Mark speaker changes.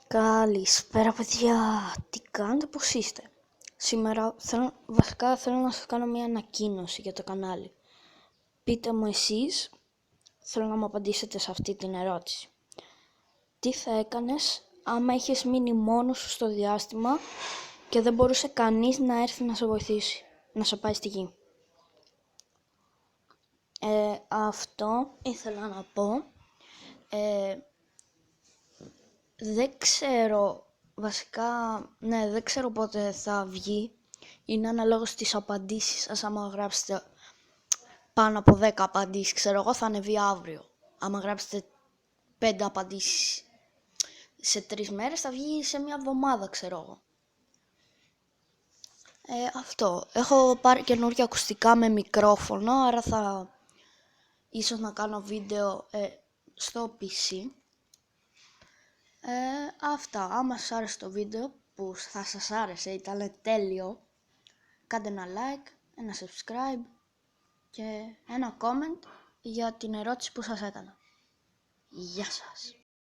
Speaker 1: Καλησπέρα παιδιά, τι κάνετε, πώς είστε? Σήμερα θέλω να σας κάνω μια ανακοίνωση για το κανάλι. Πείτε μου εσείς, θέλω να μου απαντήσετε σε αυτή την ερώτηση. Τι θα έκανες άμα είχες μείνει μόνος σου στο διάστημα και δεν μπορούσε κανείς να έρθει να σε βοηθήσει, να σε πάει στη γη? Αυτό ήθελα να πω. Δεν ξέρω, δεν ξέρω πότε θα βγει. Είναι αναλόγως στις απαντήσεις σας. Άμα γράψετε πάνω από 10 απαντήσεις, ξέρω εγώ, θα ανεβεί αύριο. Άμα γράψετε 5 απαντήσεις σε 3 μέρες, θα βγει σε μια εβδομάδα, ξέρω εγώ. Αυτό. Έχω πάρει καινούργια ακουστικά με μικρόφωνο, άρα θα ίσως να κάνω βίντεο στο PC. Αυτά. Άμα σας άρεσε το βίντεο, που θα σας άρεσε, ήταν τέλειο, κάντε ένα like, ένα subscribe και ένα comment για την ερώτηση που σας έκανα. Γεια σας.